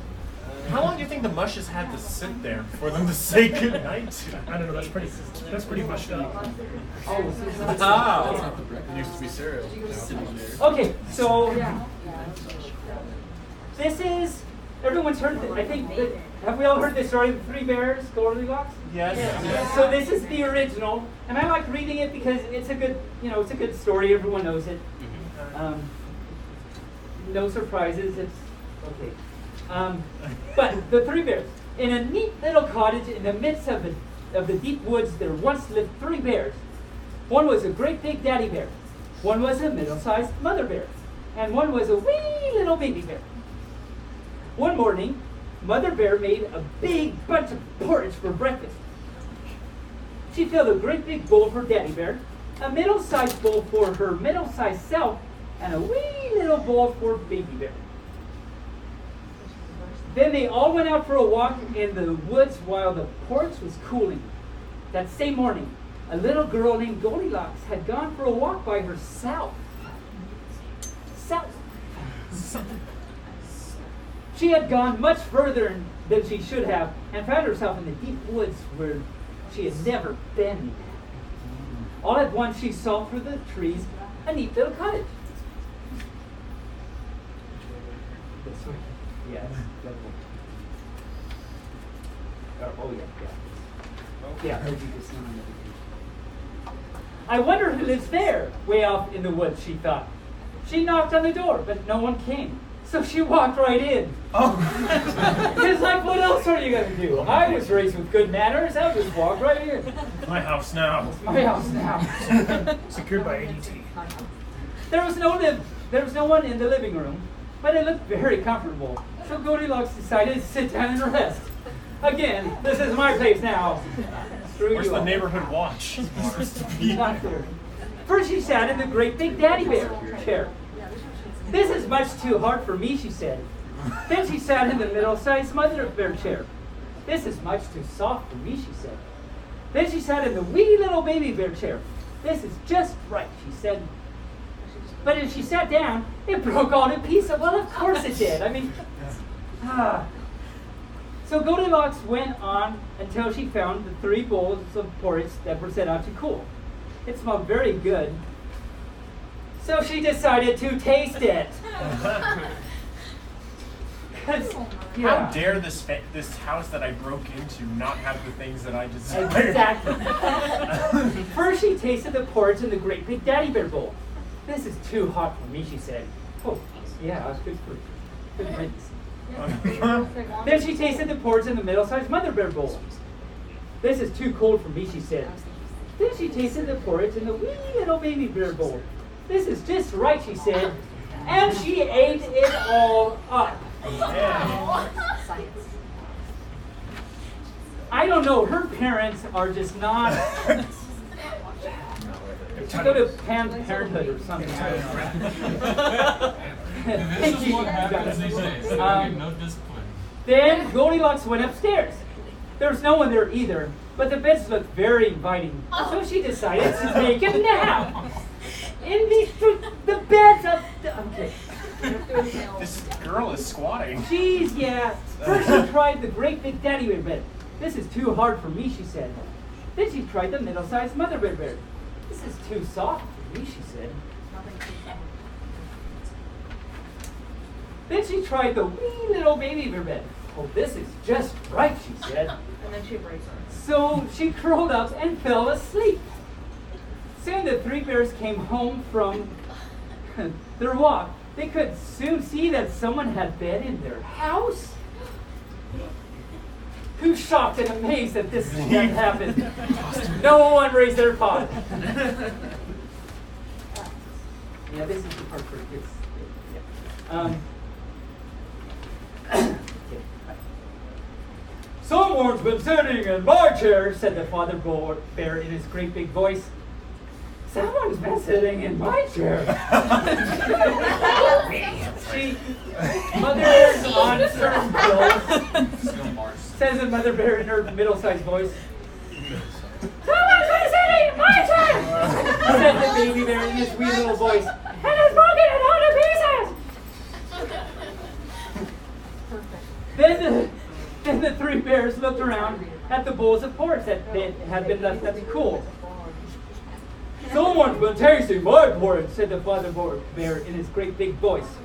How long do you think the mushes had to sit there for them to say goodnight?
I don't know. That's pretty mushed up.
It used to be cereal.
Okay, so this is, everyone's heard, I think, have we all heard the story of the 3 bears, Goldilocks?
Yes.
So this is the original, and I like reading it because it's a good, it's a good story. Everyone knows it. No surprises. It's okay. But the 3 bears, in a neat little cottage in the midst of the deep woods, there once lived 3 bears. One was a great big daddy bear. One was a middle-sized mother bear, and one was a wee little baby bear. One morning, Mother Bear made a big bunch of porridge for breakfast. She filled a great big bowl for Daddy Bear, a middle-sized bowl for her middle-sized self, and a wee little bowl for Baby Bear. Then they all went out for a walk in the woods while the porridge was cooling. That same morning, a little girl named Goldilocks had gone for a walk by herself. She had gone much further than she should have and found herself in the deep woods where she had never been. All at once she saw through the trees a neat little cottage. This way? Yes. Oh, yeah. I wonder who lives there, way off in the woods, she thought. She knocked on the door, but no one came. So she walked right in.
Oh.
It's like, what else are you going to do? I was raised with good manners. I'll just walk right in.
My house now.
It's my house now.
Secured by ADT.
There was no one in the living room, but it looked very comfortable. So Goldilocks decided to sit down and rest. Again, this is my place now. Screw
Where's
you
the
all.
neighborhood watch?
Not there. First she sat in the great big daddy bear chair. This is much too hard for me, she said. Then she sat in the middle-sized mother bear chair. This is much too soft for me, she said. Then she sat in the wee little baby bear chair. This is just right, she said. But as she sat down, it broke all to pieces. Well, of course it did. I mean, So Goldilocks went on until she found the 3 bowls of porridge that were set out to cool. It smelled very good. So she decided to taste it.
How dare this house that I broke into not have the things that I desired?
Exactly. First she tasted the porridge in the great big daddy bear bowl. This is too hot for me, she said. Oh, yeah, it's good riddance. Then she tasted the porridge in the middle-sized mother bear bowl. This is too cold for me, she said. Then she tasted the porridge in the wee little baby bear bowl. This is just right, she said. And she ate it all up.
Yeah.
I don't know, her parents are just not... She go to Planned Parenthood or something. I don't know.
This is what happens these days. They get no discipline.
Then Goldilocks went upstairs. There was no one there either, but the beds looked very inviting. So she decided to take a nap. In the beds of... Okay.
This girl is squatting.
Jeez, yeah. First she tried the great big daddy bear bed. This is too hard for me, she said. Then she tried the middle-sized mother bear bed. This is too soft for me, she said. Then she tried the wee little baby bear bed. Oh, this is just right, she said.
And then she breaks her.
So she curled up and fell asleep. Soon the 3 bears came home from their walk. They could soon see that someone had bed in their house. Who's shocked and amazed that this had happened? No one raised their paw. Yeah, this is the part for kids. Yeah. Someone's been sitting in my chair, said the father bear in his great big voice. Someone's been sitting in my chair. Mother bear's on certain bills, says the mother bear in her middle-sized voice. Someone's been sitting in my chair, said the baby bear in his wee little voice, and has broken it all to pieces. Then Then the three bears looked around at the bowls of porridge that they had been left at the cool. "Someone's been tasting my porridge," said the father bear in his great big voice.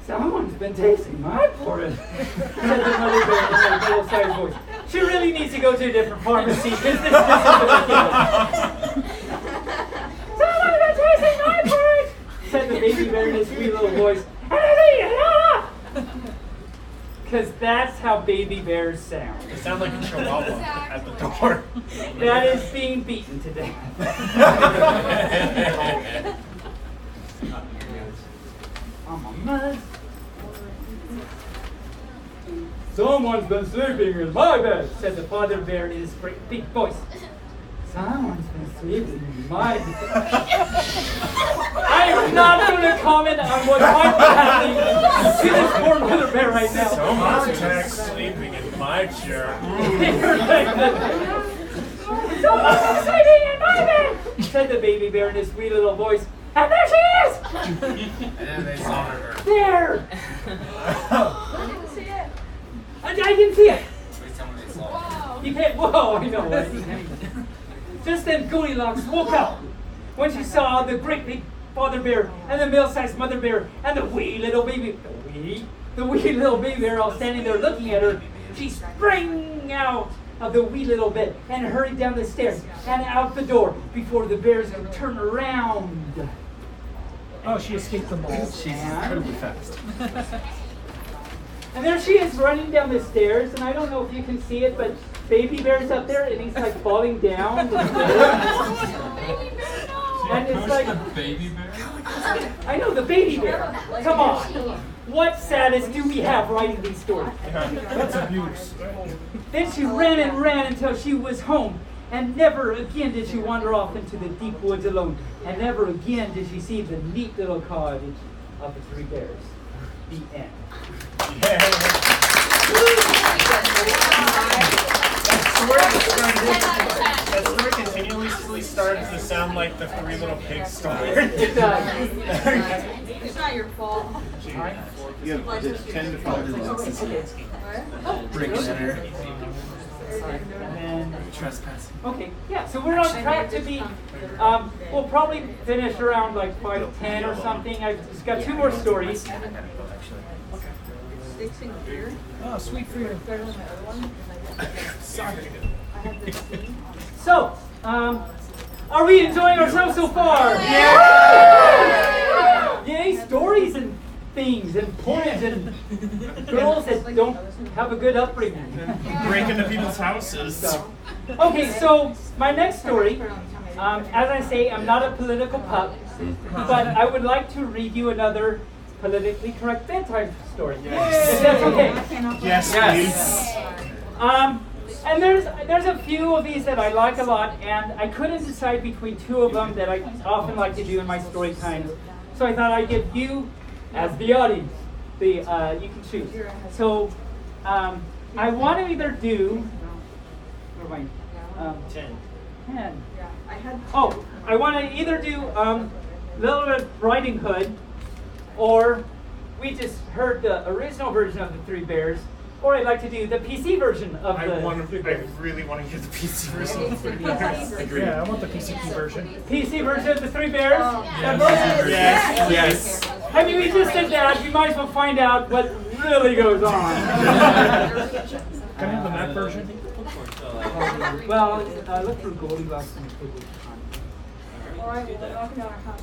"Someone's been tasting my porridge," said the mother bear in her middle-sized voice. She really needs to go to a different pharmacy because this is ridiculous. "Someone's been tasting my porridge," said the baby bear in his sweet little voice. "And they're eating it all up!" Because that's how baby bears sound.
They sound like a chihuahua at the door.
That is being beaten to death. I'm a mess. "Someone's been sleeping in my bed," said the father bear in his great big voice. "Someone's been sleeping in my bed." I am not going to comment on what might be happening to this poor mother bear right now.
Someone's sleeping in my chair.
"Someone's been sleeping in my bed," said the baby bear in his sweet little voice. "And there she is!"
And then they slaughtered her.
There!
I didn't see it.
I didn't see it.
Please tell me they slaughtered her.
Wow.
You can't. Whoa! I know. Right? Just then, Goldilocks woke up when she saw the great big father bear and the middle-sized mother bear and the wee little baby bear all standing there looking at her. She sprang out of the wee little bed and hurried down the stairs and out the door before the bears could turn around.
Oh, she escaped them all.
She's incredibly fast.
And there she is running down the stairs, and I don't know if you can see it, but baby bear's up there, and he's like falling down the stairs. And it's
Push
like,
the baby bear?
I know, the baby bear. Come on. What sadist do we have writing these stories?
That's abuse.
Then she ran and ran until she was home, and never again did she wander off into the deep woods alone, and never again did she see the neat little cottage of the three bears. The end.
That story continuously starts to sound like the Three Little Pigs story.
It does.
It's not your fault.
You have just 10 to 5 minutes.
Brick center.
And then,
Trespassing.
okay, yeah, so we're on track to be, we'll probably finish around like 5:10 or something. I've just got two more stories.
Sticks and beer.
Oh, sweet freedom.
So, are we enjoying ourselves so far?
Yeah!
Yay, stories and things and poems and girls that don't have a good upbringing.
Break into people's houses.
Okay, so my next story, as I say, I'm not a political pup, but I would like to read you another politically correct bedtime story. If that's okay.
Yes, please.
And there's a few of these that I like a lot, and I couldn't decide between two of them that I often like to do in my story times. So I thought I'd give you, as the audience, you can choose. So I want to either do, where am I? 10. Oh, I want to either do Little Red Riding Hood, or we just heard the original version of the Three Bears, or I'd like to do the PC version of the Three Bears.
I really want to hear the PC version of the Three Bears.
Agreed. Yeah, I want the PCP version.
PC version of the Three Bears?
Yes.
I mean, we just did that. You might as well find out what really goes on.
Can I have the Mac version?
Well, look for Goldilocks and Playful Puppies.
Alright, well, we're knocking down our house,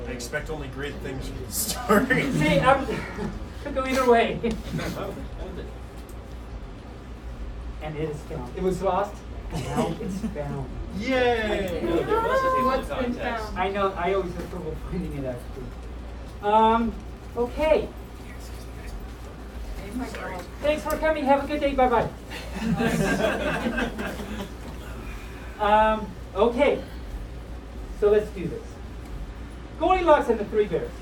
I expect only great things from the story.
See, could go either way. And it is found. It was lost, and now it's found.
Yay!
What's been found?
I know, I always have trouble finding it actually. Okay. Thanks for coming. Have a good day. Bye-bye. Okay. So let's do this. Goldilocks and the Three Bears.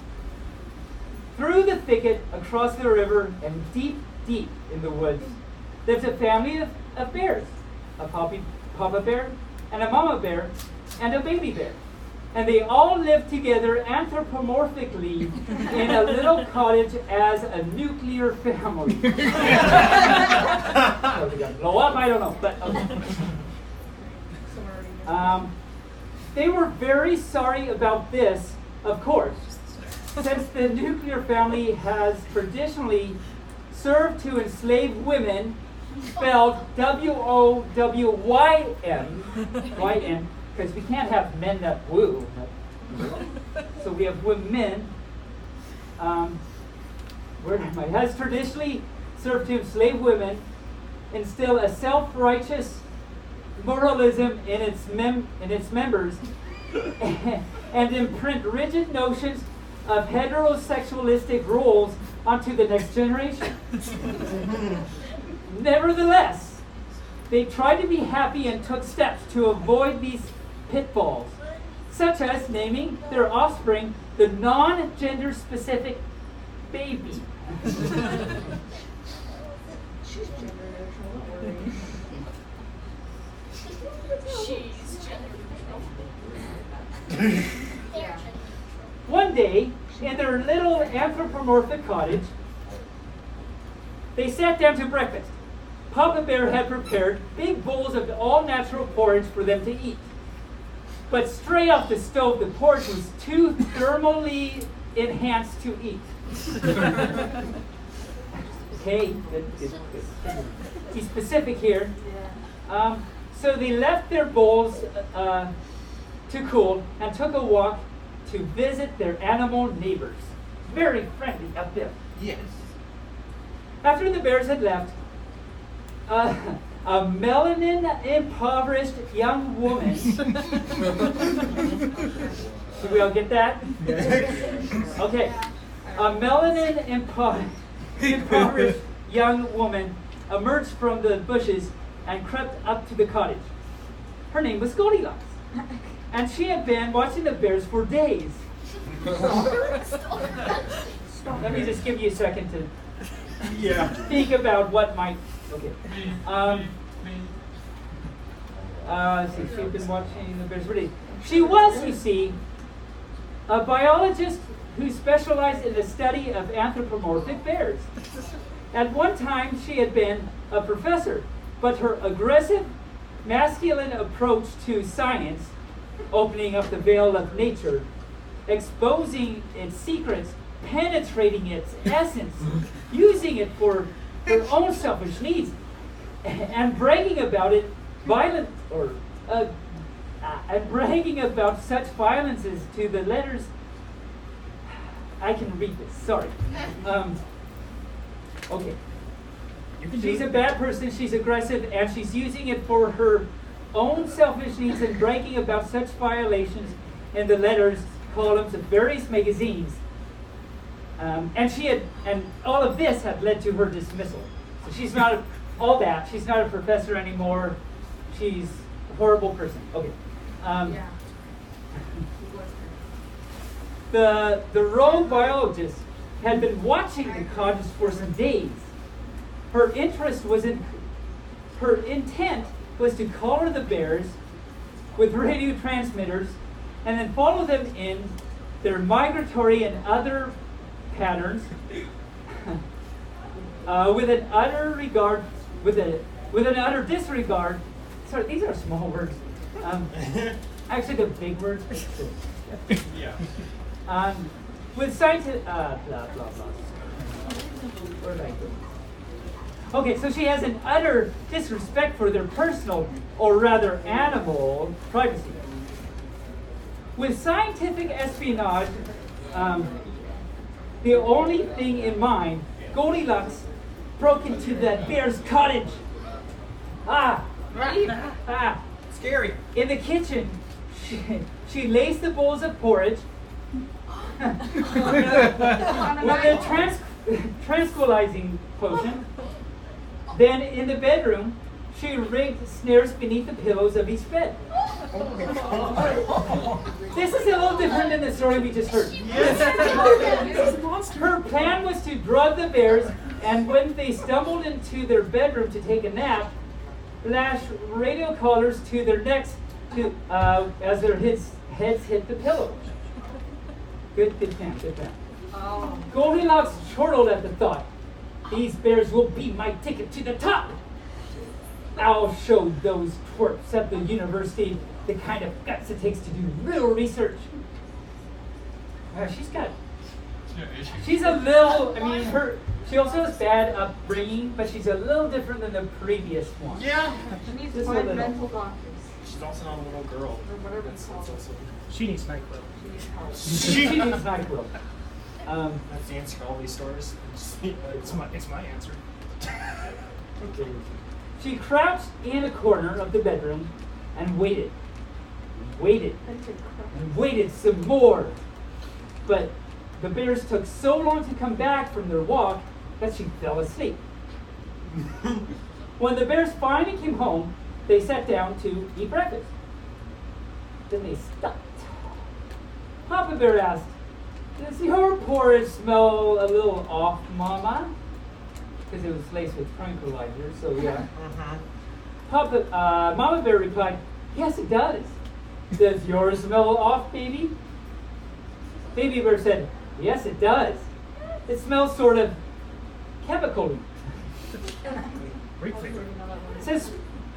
Through the thicket, across the river, and deep, deep in the woods, there's a family of bears. A papa bear, and a mama bear, and a baby bear. and they all lived together anthropomorphically in a little cottage as a nuclear family. So they got blow up? I don't know, but okay. They were very sorry about this, of course, since the nuclear family has traditionally served to enslave women, spelled W-O-W-Y-N, because we can't have men that woo. So we have women. Has traditionally served to enslave women, instill a self-righteous moralism in its members, and imprint rigid notions of heterosexualistic roles onto the next generation. Nevertheless, they tried to be happy and took steps to avoid these pitfalls, such as naming their offspring the non-gender specific baby. One day, in their little anthropomorphic cottage, they sat down to breakfast. Papa Bear had prepared big bowls of all-natural porridge for them to eat. But straight off the stove, the porridge was too thermally enhanced to eat. Okay, good. Be specific here. So they left their bowls to cool and took a walk to visit their animal neighbors. Very friendly up there.
Yes.
After the bears had left, a melanin impoverished young woman. Did we all get that? Okay. A melanin impoverished young woman emerged from the bushes and crept up to the cottage. Her name was Goldilocks, and she had been watching the bears for days. Let me just give you a second to think about what might. Okay. Let's see. She'd been watching the bears for days. She was, you see, a biologist who specialized in the study of anthropomorphic bears. At one time, she had been a professor, but her aggressive, masculine approach to science, opening up the veil of nature, exposing its secrets, penetrating its essence, using it for her own selfish needs, and bragging about it and bragging about such violences to the letters. I can read this. Sorry. Okay. She's a bad person. She's aggressive, and she's using it for her own selfish needs and bragging about such violations in the letters columns of various magazines. And all of this had led to her dismissal. So she's not she's not a professor anymore. She's a horrible person. Okay. The rogue biologist had been watching the cottage for some days. Her intent was to collar the bears with radio transmitters and then follow them in their migratory and other patterns with an utter disregard. Sorry, these are small words. Actually, they're big words.
Yeah.
With scientific blah blah blah. Where did I go? Okay, so she has an utter disrespect for their personal, or rather animal, privacy. With scientific espionage, the only thing in mind, Goldilocks broke into that bear's cottage.
Scary.
In the kitchen, she laced the bowls of porridge with a tranquilizing potion. Then in the bedroom, she rigged snares beneath the pillows of each bed. This is a little different than the story we just heard. Her plan was to drug the bears, and when they stumbled into their bedroom to take a nap, lash radio collars to their necks as their heads hit the pillow. Good plan, good plan.
Oh.
Goldilocks chortled at the thought. These bears will be my ticket to the top. I'll show those twerps at the university the kind of guts it takes to do real research. She's a little, she also has bad upbringing, but she's a little different than the previous one.
Yeah.
She needs to
Just a
find
little.
mental doctors.
She's also not a little girl.
Or whatever it's called.
She needs NyQuil.
She needs help.
She needs NyQuil.
That's the answer to all these stories.
It's my answer.
She crouched in a corner of the bedroom and waited. Waited. And waited some more. But the bears took so long to come back from their walk that she fell asleep. When the bears finally came home, they sat down to eat breakfast. Then they stopped. Papa Bear asked, "Does your porridge smell a little off, Mama?" Because it was laced with tranquilizer, so yeah. Mama Bear replied, "Yes, it does. Does yours smell off, baby?" Baby Bear said, "Yes, it does. It smells sort of chemical-y."
Great flavor.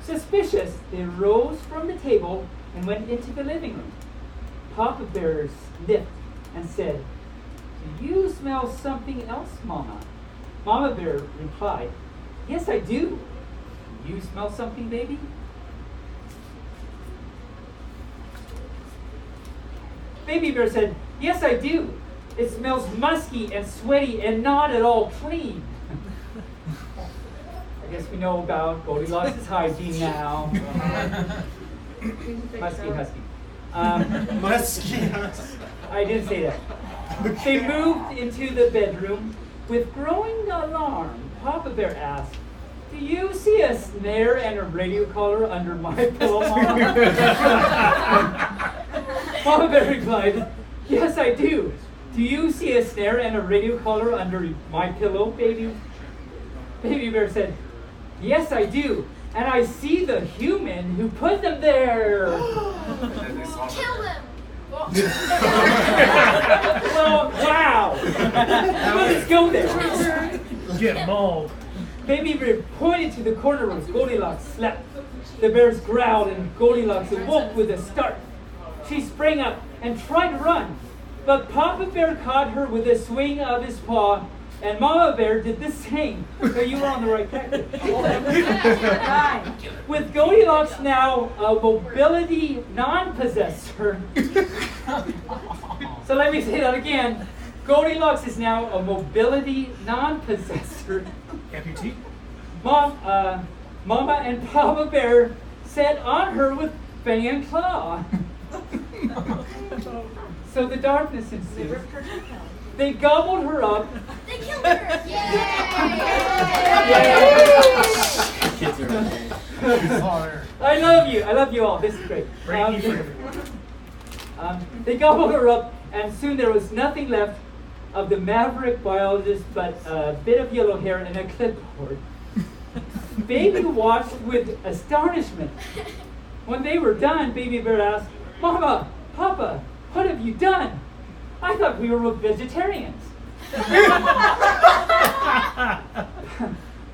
Suspicious, they rose from the table and went into the living room. Papa Bear sniffed and said, "Do you smell something else, Mama?" Mama Bear replied, "Yes, I do. Do you smell something, baby?" Baby Bear said, "Yes, I do. It smells musky and sweaty and not at all clean." I guess we know about Goldilocks' hygiene now. Musky husky.
Musky.
I didn't say that. They moved into the bedroom. With growing alarm, Papa Bear asked, "Do you see a snare and a radio collar under my pillow, Mama?" Papa Bear replied, "Yes, I do. Do you see a snare and a radio collar under my pillow, baby?" Baby Bear said, "Yes, I do. And I see the human who put them there."
Kill them!
Well, wow. Let's go there.
Get mauled.
Baby Bear pointed to the corner where Goldilocks slept. The bears growled and Goldilocks awoke with a start. She sprang up and tried to run, but Papa Bear caught her with a swing of his paw, and Mama Bear did the same. So you were on the right track. With Goldilocks now a mobility non-possessor. So let me say that again. Goldilocks is now a mobility non-possessor.
Amputee?
Mama and Papa Bear sat on her with fang and claw. So the darkness ensued. They gobbled her up.
They killed her! Yay!
I love you. I love you all. This is great. They gobbled her up, and soon there was nothing left of the maverick biologist but a bit of yellow hair and a clipboard. Baby watched with astonishment. When they were done, Baby Bear asked, "Mama, Papa, what have you done? I thought we were vegetarians."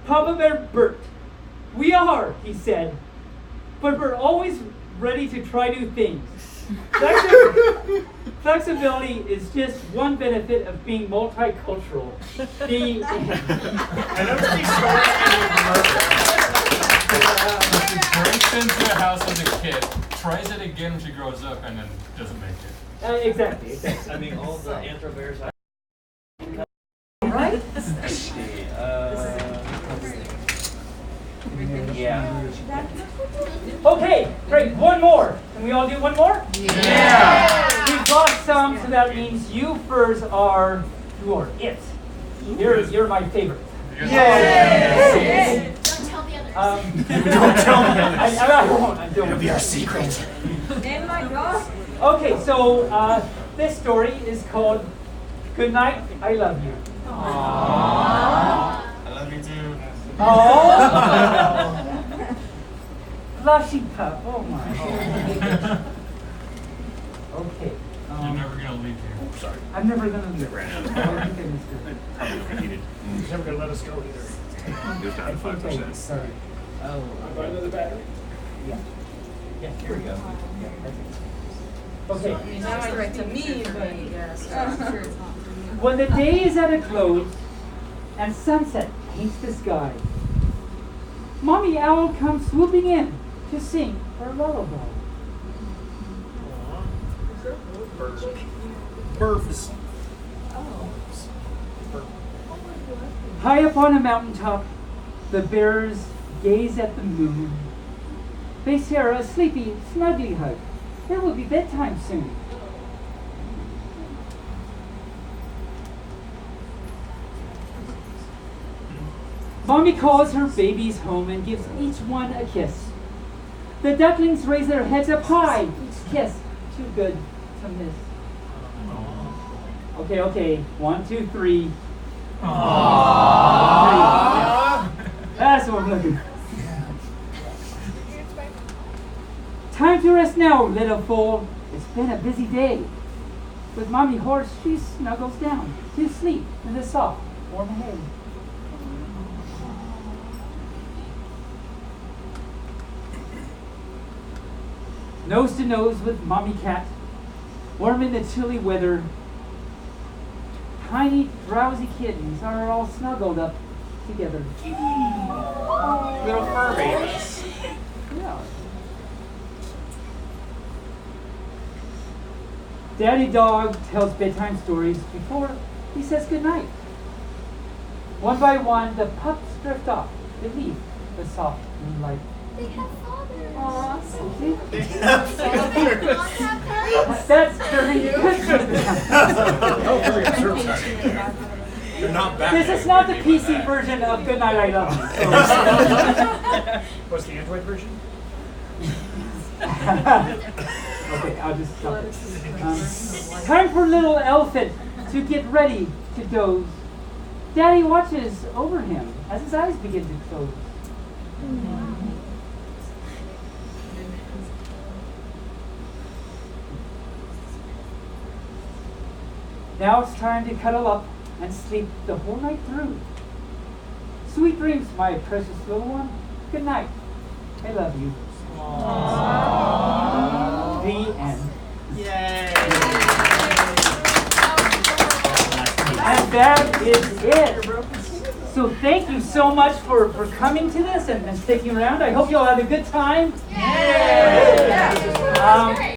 Papa Bear burped. "We are," he said, "but we're always ready to try new things. Flexibility is just one benefit of being multicultural." The
I noticed these stories
Breaks into a house as a kid, tries it again when she grows up, and then doesn't make it.
exactly.
I mean, all the anthro bears.
Right?
Let's see. Yeah.
Okay, great. One more. Can we all do one more?
Yeah.
We've got some, so that means you furs are it. You're my favorite.
Yay! Don't tell the others.
Don't tell me.
I won't.
It'll be our secret.
And my God.
Okay, so this story is called Goodnight, I Love You.
I love you too.
Oh, blushing pup. Oh my. Okay.
You're never gonna leave here.
Sorry.
I'm never gonna leave.
Ran out.
I think I missed it.
Probably overheated.
He's never gonna let us go either.
It was down to 5%.
Sorry.
Oh. Buy another battery?
Yeah.
Yeah, here we go.
Okay.
Now I write to me, but yes.
When the day is at a close and sunset paints the sky, Mommy Owl comes swooping in to sing her lullaby.
Burps.
High up on a mountaintop, the bears gaze at the moon. They share a sleepy, snuggly hug. It will be bedtime soon. Mommy calls her babies home and gives each one a kiss. The ducklings raise their heads up high, each kiss too good to miss. Okay, 1, 2, 3. Aww. That's what I'm looking for. Time to rest now, little fool. It's been a busy day. With Mommy Horse, she snuggles down to sleep in the soft, warm hay. Nose to nose with Mommy Cat, warm in the chilly weather. Tiny, drowsy kittens are all snuggled up together.
Little fur babies.
Yeah. Daddy Dog tells bedtime stories before he says goodnight. One by one, the pups drift off beneath the soft moonlight.
They have fathers.
See?
Not have parents.
That's very good.
You're not back.
This is not the PC version of Goodnight I Love You.
What's the Android version?
Okay, I'll just stop it. Time for little elephant to get ready to doze. Daddy watches over him as his eyes begin to close. Now it's time to cuddle up and sleep the whole night through. Sweet dreams, my precious little one. Good night. I love you. Aww. The end.
Yay!
And that is it. So thank you so much for coming to this and sticking around. I hope you all had a good time.
Yeah.